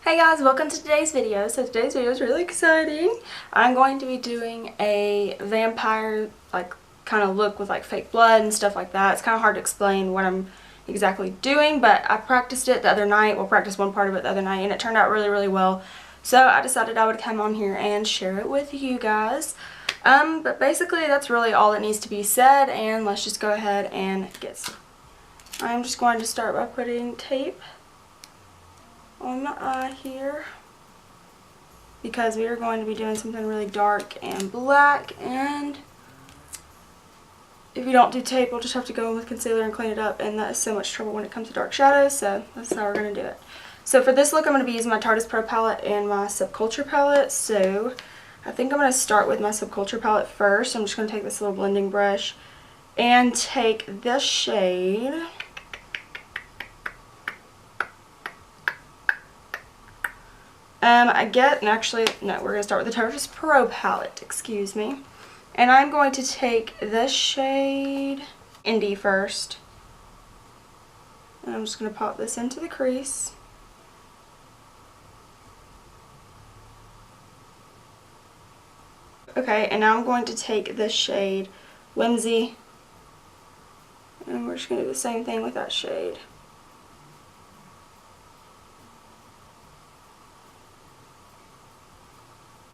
Hey guys, welcome to today's video. So today's video is really exciting. I'm going to be doing a vampire kind of look with like fake blood and stuff like that. It's kind of hard to explain what I'm exactly doing, but I practiced it the other night. Well, practiced one part of it the other night and it turned out really well. So I decided I would come on here and share it with you guys. But basically that's really all that needs to be said, and let's just go ahead and get started. I'm just going to start by putting tape on my eye here because we are going to be doing something really dark and black, and if you don't do tape we'll just have to go in with concealer and clean it up, and that is so much trouble when it comes to dark shadows, so that's how we're going to do it. So for this look I'm going to be using my Tarte Pro palette and my Subculture palette. So I think I'm going to start with my Subculture palette first. I'm just going to take this little blending brush and take this shade . No, we're going to start with the Tarte Pro palette, excuse me. And I'm going to take this shade, Indie, first. And I'm just going to pop this into the crease. Okay, and now I'm going to take this shade, Whimsy. And we're just going to do the same thing with that shade.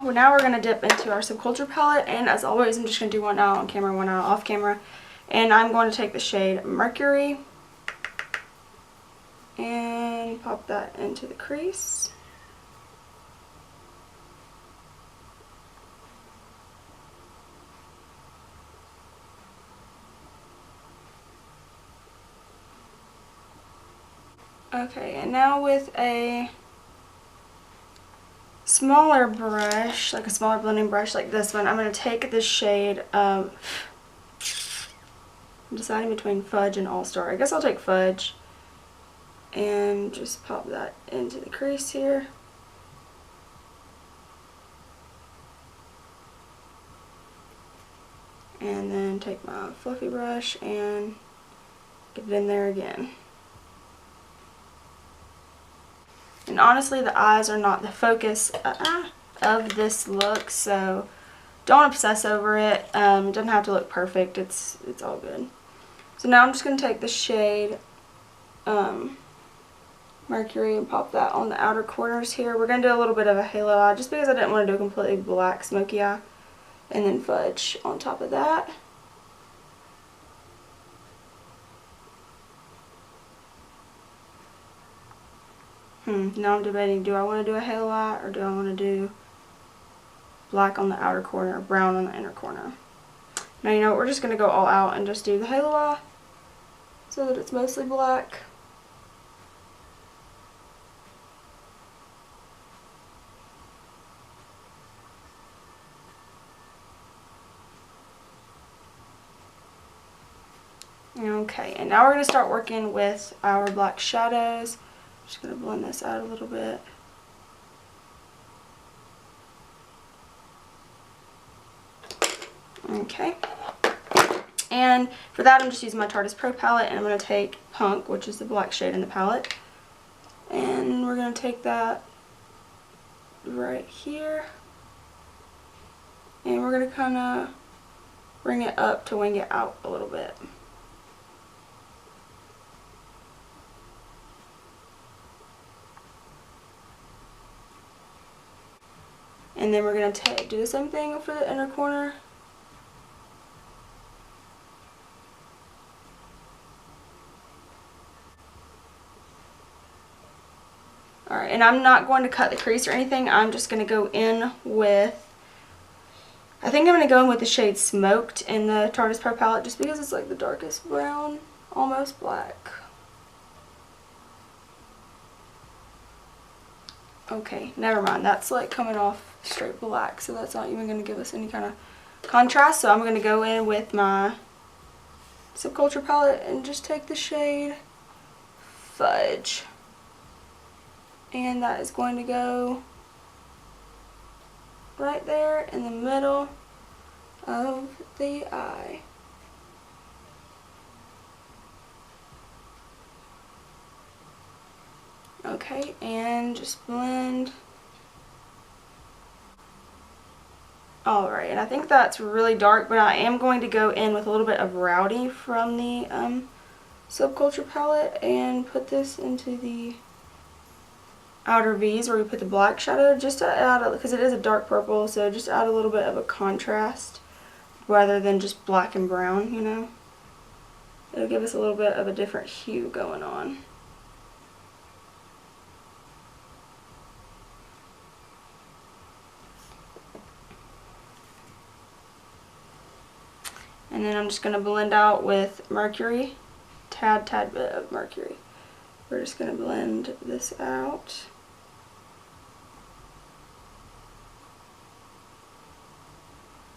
Well, now we're going to dip into our Subculture palette, and as always I'm just going to do one eye on camera, one eye off camera. And I'm going to take the shade Mercury and pop that into the crease. Okay, and now with a smaller brush, like a smaller blending brush like this one, I'm going to take this shade, I'm deciding between Fudge and All Star. I guess I'll take Fudge and just pop that into the crease here. And then take my fluffy brush and get it in there again. And honestly, the eyes are not the focus of this look, so don't obsess over it. It doesn't have to look perfect. It's all good. So now I'm just going to take the shade Mercury and pop that on the outer corners here. We're going to do a little bit of a halo eye just because I didn't want to do a completely black smoky eye. And then Fudge on top of that. Now I'm debating, do I want to do a halo eye or do I want to do black on the outer corner or brown on the inner corner? Now you know what, we're just going to go all out and just do the halo eye so that it's mostly black. Okay, and now we're going to start working with our black shadows. Just going to blend this out a little bit. Okay. And for that I'm just using my Tarte Pro palette, and I'm going to take Punk, which is the black shade in the palette. And we're going to take that right here. And we're going to kind of bring it up to wing it out a little bit. And then we're going to do the same thing for the inner corner. Alright, and I'm not going to cut the crease or anything. I'm just going to go in with, I think I'm going to go in with the shade Smoked in the Tarte Pro palette just because it's like the darkest brown, almost black. Okay, never mind. That's like coming off straight black, so that's not even going to give us any kind of contrast. So I'm going to go in with my Subculture palette and just take the shade Fudge. And that is going to go right there in the middle of the eye. Okay, and just blend. Alright, and I think that's really dark, but I am going to go in with a little bit of Rowdy from the Subculture palette and put this into the outer V's where we put the black shadow, just to add, because it is a dark purple, so just add a little bit of a contrast rather than just black and brown, you know. It'll give us a little bit of a different hue going on. And then I'm just going to blend out with Mercury, tad bit of Mercury. We're just going to blend this out.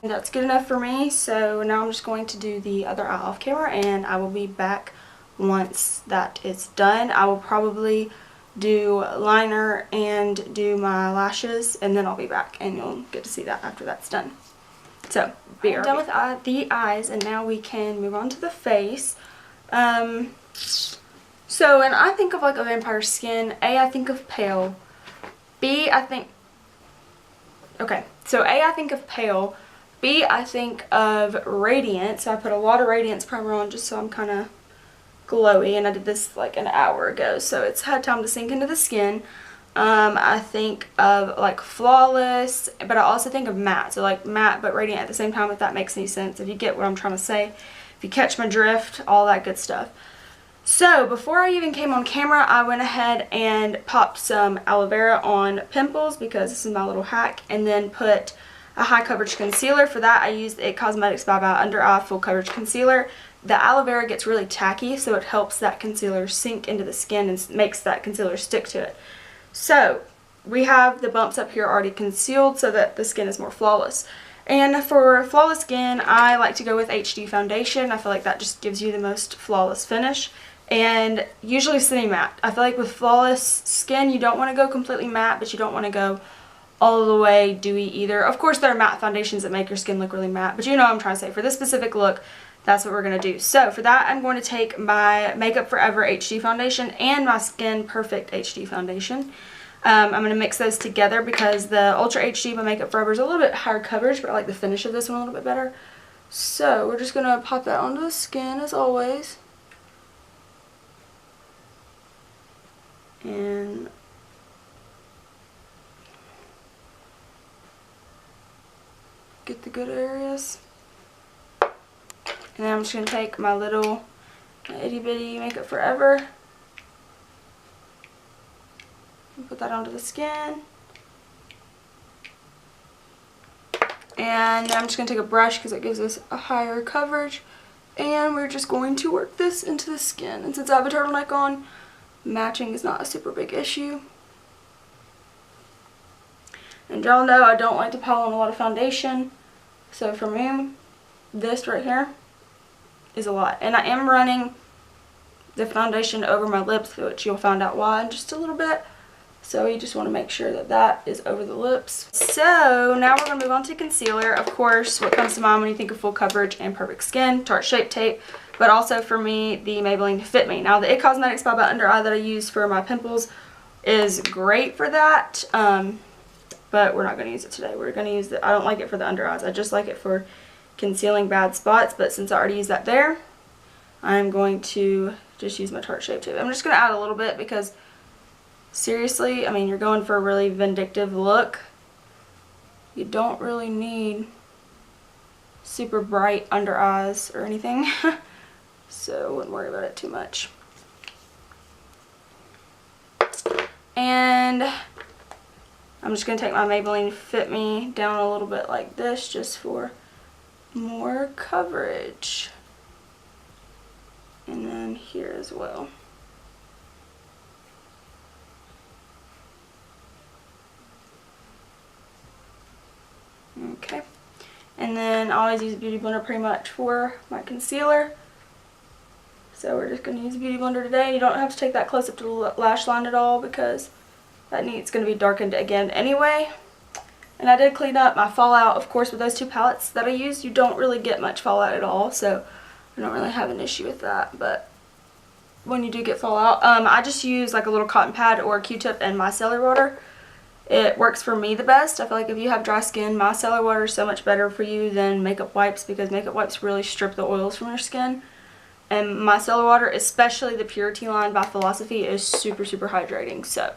And that's good enough for me, so now I'm just going to do the other eye off camera, and I will be back once that is done. I will probably do liner and do my lashes, and then I'll be back, and you'll get to see that after that's done. So, I'm done with the eyes, and now we can move on to the face. So when I think of like a vampire skin, A, I think of pale. B, I think... Okay, so A, I think of pale. B, I think of radiant. So I put a lot of radiance primer on just so I'm kind of glowy, and I did this like an hour ago, so it's had time to sink into the skin. I think of like flawless, but I also think of matte, so like matte but radiant at the same time, if that makes any sense, if you get what I'm trying to say, if you catch my drift, all that good stuff. So before I even came on camera, I went ahead and popped some aloe vera on pimples because this is my little hack, and then put a high coverage concealer. For that I used the It Cosmetics by Under Eye Full Coverage Concealer. The aloe vera gets really tacky, so it helps that concealer sink into the skin and makes that concealer stick to it. So we have the bumps up here already concealed so that the skin is more flawless. And for flawless skin, I like to go with HD foundation. I feel like that just gives you the most flawless finish. And usually semi-matte. I feel like with flawless skin, you don't want to go completely matte, but you don't want to go all the way dewy either. Of course, there are matte foundations that make your skin look really matte, but you know what I'm trying to say. For this specific look, that's what we're going to do. So for that, I'm going to take my Makeup Forever HD foundation and my Skin Perfect HD foundation. I'm going to mix those together because the Ultra HD by Makeup Forever is a little bit higher coverage, but I like the finish of this one a little bit better. So we're just going to pop that onto the skin as always. And get the good areas. And then I'm just going to take my little itty bitty Makeup Forever and put that onto the skin. And I'm just going to take a brush because it gives us a higher coverage. And we're just going to work this into the skin. And since I have a turtleneck on, matching is not a super big issue. And y'all know I don't like to pile on a lot of foundation. So for me, this right here is a lot. And I am running the foundation over my lips, which you'll find out why in just a little bit. So you just want to make sure that that is over the lips. So now we're going to move on to concealer. Of course, what comes to mind when you think of full coverage and perfect skin, Tarte Shape Tape. But also for me, the Maybelline Fit Me. Now the It Cosmetics by Under Eye that I use for my pimples is great for that. But we're not going to use it today. We're going to use it. I don't like it for the under eyes. I just like it for concealing bad spots. But since I already used that there, I'm going to just use my Tarte Shape Tape. I'm just going to add a little bit because seriously, I mean, you're going for a really vindictive look. You don't really need super bright under eyes or anything. So I wouldn't worry about it too much. And I'm just going to take my Maybelline Fit Me down a little bit like this just for more coverage. And then here as well. Okay. And then I always use a Beauty Blender pretty much for my concealer. So we're just going to use a Beauty Blender today. You don't have to take that close up to the lash line at all because that needs going to be darkened again anyway. And I did clean up my fallout, of course, with those two palettes that I used. You don't really get much fallout at all, so I don't really have an issue with that. But when you do get fallout. I just use like a little cotton pad or a Q-tip and micellar water. It works for me the best. I feel like if you have dry skin, micellar water is so much better for you than makeup wipes, because makeup wipes really strip the oils from your skin. And micellar water, especially the Purity line by Philosophy, is super, super hydrating. So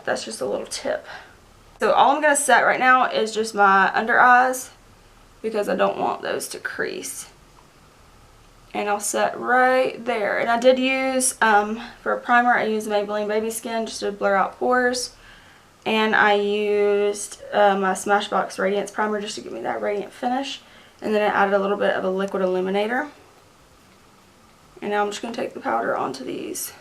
that's just a little tip. So all I'm going to set right now is just my under eyes, because I don't want those to crease. And I'll set right there. And I did use, for a primer, I used Maybelline Baby Skin just to blur out pores. And I used my Smashbox Radiance Primer just to give me that radiant finish. And then I added a little bit of a liquid illuminator. And now I'm just going to take the powder onto these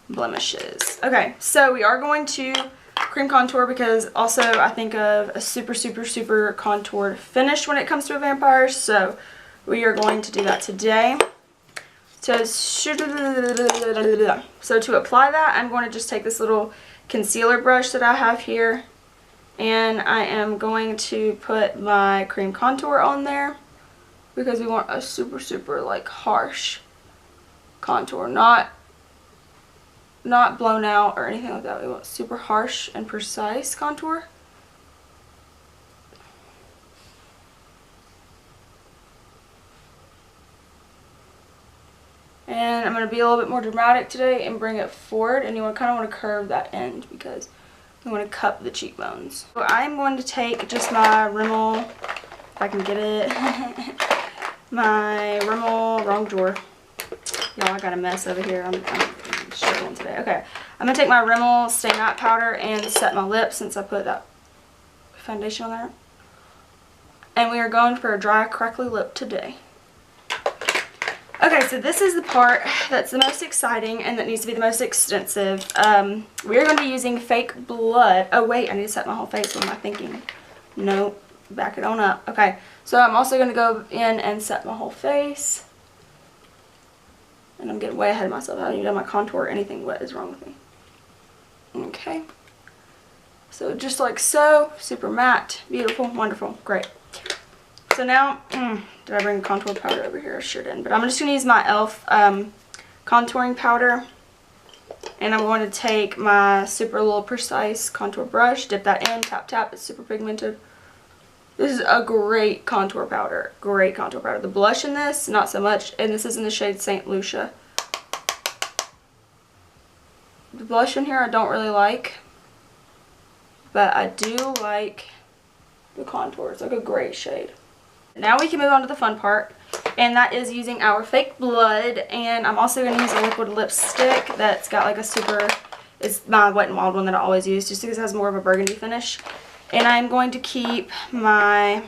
blemishes. Okay, so we are going to cream contour, because also I think of a super, super, super contoured finish when it comes to a vampire. So we are going to do that today. So to apply that, I'm going to just take this little concealer brush that I have here, and I am going to put my cream contour on there, because we want a super, super like harsh contour, not blown out or anything like that. We want super harsh and precise contour. And I'm going to be a little bit more dramatic today and bring it forward, and you kind of want to curve that end because you want to cup the cheekbones. So I'm going to take just my Rimmel, if I can get it, my Rimmel, wrong drawer. Y'all, I got a mess over here. I'm struggling today. Okay, I'm going to take my Rimmel Stay Matte Powder and set my lips, since I put that foundation on there. And we are going for a dry, crackly lip today. Okay, so this is the part that's the most exciting and that needs to be the most extensive. We are going to be using fake blood. Oh wait, I need to set my whole face. What am I thinking? Nope, back it on up. Okay, so I'm also going to go in and set my whole face. And I'm getting way ahead of myself. I haven't even done my contour or anything. What is wrong with me? Okay. So just like so, super matte, beautiful, wonderful, great. So now, did I bring contour powder over here? I sure didn't. But I'm just going to use my e.l.f. Contouring powder. And I'm going to take my super little precise contour brush, dip that in, tap, tap. It's super pigmented. This is a great contour powder. Great contour powder. The blush in this, not so much. And this is in the shade St. Lucia. The blush in here I don't really like. But I do like the contour. It's like a great shade. Now we can move on to the fun part, and that is using our fake blood. And I'm also going to use a liquid lipstick that's got like a super, it's my Wet n Wild one that I always use, just because it has more of a burgundy finish. And I'm going to keep my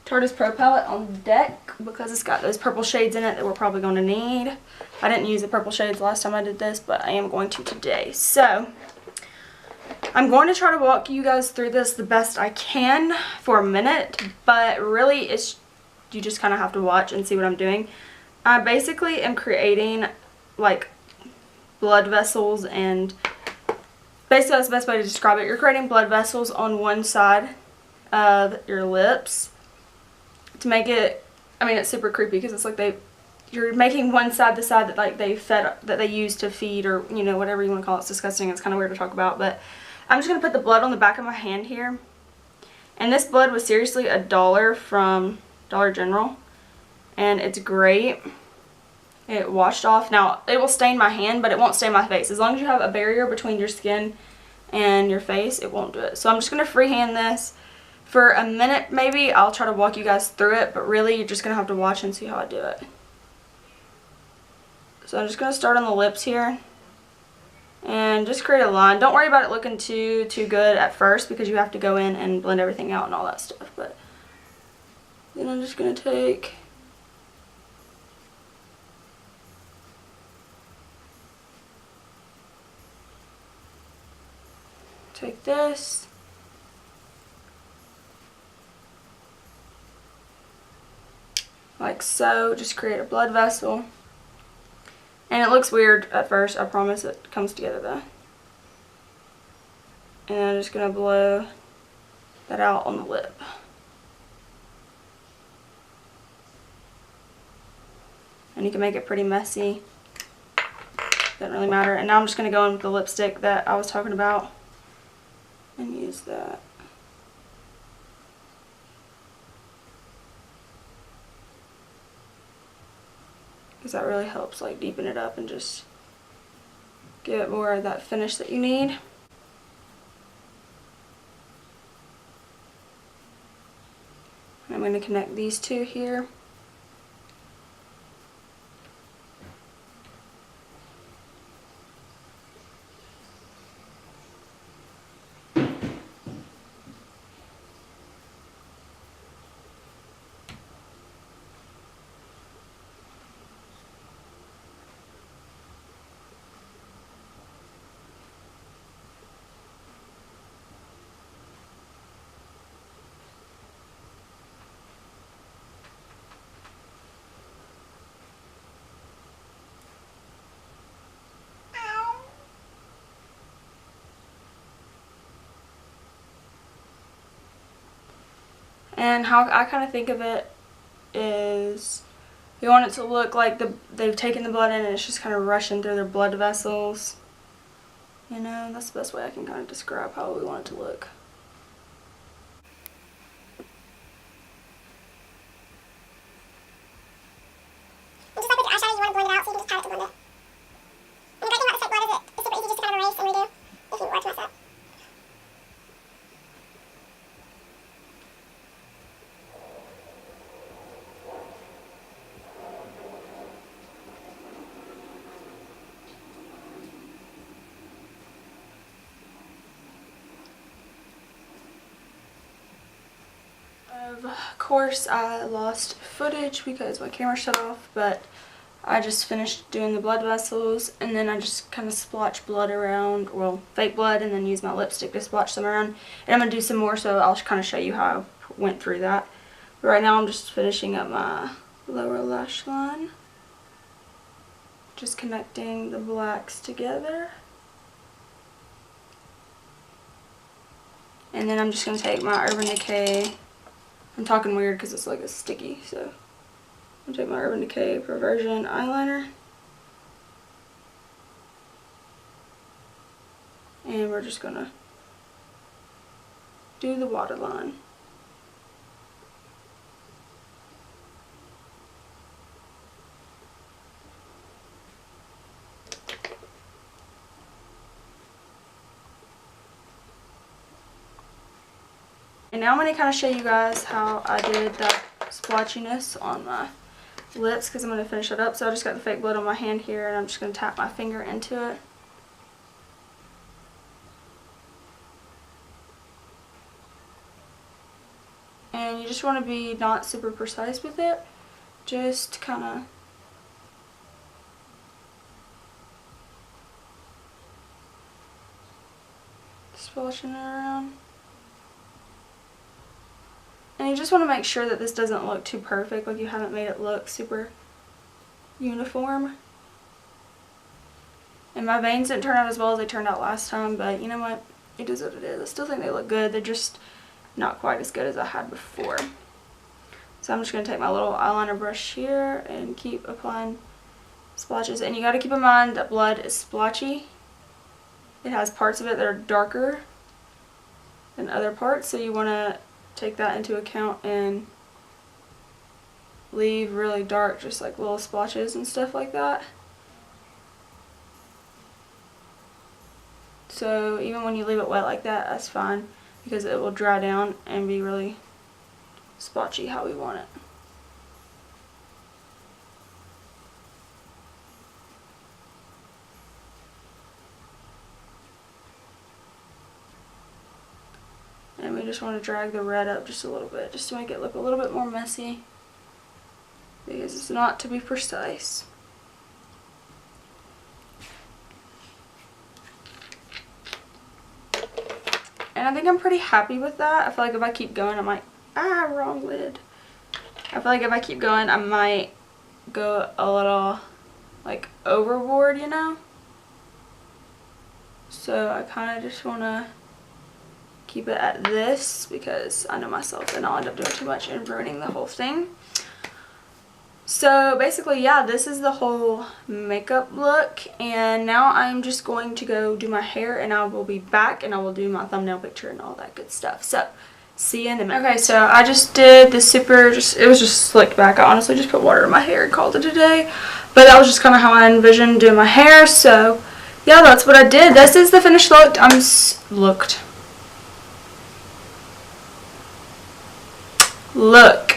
Tarte's Pro palette on deck, because it's got those purple shades in it that we're probably going to need. I didn't use the purple shades last time I did this, but I am going to today. So I'm going to try to walk you guys through this the best I can for a minute, but really it's, you just kind of have to watch and see what I'm doing. I basically am creating like blood vessels, and basically that's the best way to describe it. You're creating blood vessels on one side of your lips to make it, I mean, it's super creepy because it's like you're making one side the side that like that they use to feed, or you know, whatever you want to call it. It's disgusting. It's kind of weird to talk about, but I'm just going to put the blood on the back of my hand here. And this blood was seriously $1 from Dollar General. And it's great. It washed off. Now, it will stain my hand, but it won't stain my face. As long as you have a barrier between your skin and your face, it won't do it. So I'm just going to freehand this for a minute maybe. I'll try to walk you guys through it, but really you're just going to have to watch and see how I do it. So I'm just going to start on the lips here. And just create a line. Don't worry about it looking too good at first, because you have to go in and blend everything out and all that stuff. But then I'm just going to take this. Like so. Just create a blood vessel. And it looks weird at first, I promise it comes together though. And I'm just going to blow that out on the lip. and you can make it pretty messy. Doesn't really matter. And now I'm just going to go in with the lipstick that I was talking about and use that. Because that really helps like deepen it up and just give it more of that finish that you need. And I'm going to connect these two here. And how I kind of think of it is you want it to look like they've taken the blood in and it's just kind of rushing through their blood vessels. You know, that's the best way I can kind of describe how we want it to look. And just like with your eyeshadow, you want to blend it out, so you can just pat it to blend it. And the great thing about this fake blood is it's super easy just to kind of erase and redo if you were to mess up. Of course, I lost footage because my camera shut off, but I just finished doing the blood vessels, and then I just kind of splotch blood around, well, fake blood, and then use my lipstick to splotch them around. And I'm going to do some more, so I'll kind of show you how I went through that. But right now I'm just finishing up my lower lash line. Just connecting the blacks together. And then I'm just going to take my Urban Decay. I'm talking weird because it's like a sticky, so I'm going to take my Urban Decay Perversion eyeliner. And we're just going to do the waterline. And now I'm going to kind of show you guys how I did that splotchiness on my lips, because I'm going to finish it up. So I just got the fake blood on my hand here, and I'm just going to tap my finger into it. And you just want to be not super precise with it, just kind of splashing it around. And you just want to make sure that this doesn't look too perfect, like you haven't made it look super uniform. And my veins didn't turn out as well as they turned out last time, but you know what? It is what it is. I still think they look good. They're just not quite as good as I had before. So I'm just going to take my little eyeliner brush here and keep applying splotches. And you got to keep in mind that blood is splotchy. It has parts of it that are darker than other parts, so you want to take that into account and leave really dark, just like little splotches and stuff like that. So even when you leave it wet like that, that's fine, because it will dry down and be really splotchy how we want it. And we just want to drag the red up just a little bit, just to make it look a little bit more messy, because it's not to be precise. And I think I'm pretty happy with that. I feel like if I keep going, I might, wrong lid. I feel like if I keep going, I might go a little, like, overboard, you know? So I kind of just want to keep it at this, because I know myself and I'll end up doing too much and ruining the whole thing. So basically, yeah, this is the whole makeup look, and now I'm just going to go do my hair, and I will be back and I will do my thumbnail picture and all that good stuff. So see you in a minute. Okay, so I just did the it was just slicked back. I honestly just put water in my hair and called it a day, but that was just kind of how I envisioned doing my hair. So yeah, that's what I did. This is the finished look. Look,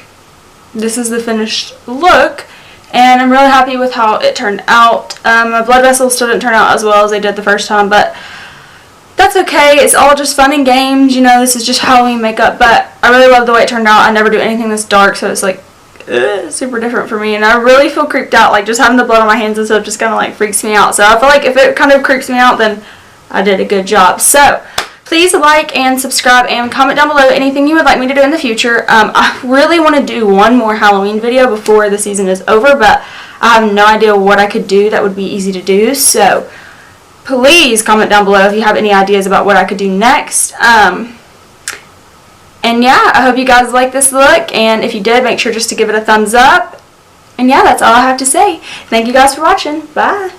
this is the finished look, and I'm really happy with how it turned out. My blood vessels still didn't turn out as well as they did the first time, but that's okay. It's all just fun and games, you know. This is just Halloween makeup, but I really love the way it turned out. I never do anything this dark, so it's like super different for me, and I really feel creeped out. Like, just having the blood on my hands and stuff just kind of like freaks me out. So I feel like if it kind of creeps me out, then I did a good job. So please like and subscribe and comment down below anything you would like me to do in the future. I really want to do one more Halloween video before the season is over, but I have no idea what I could do that would be easy to do. So please comment down below if you have any ideas about what I could do next. And yeah, I hope you guys like this look, and if you did, make sure just to give it a thumbs up. And yeah, that's all I have to say. Thank you guys for watching. Bye.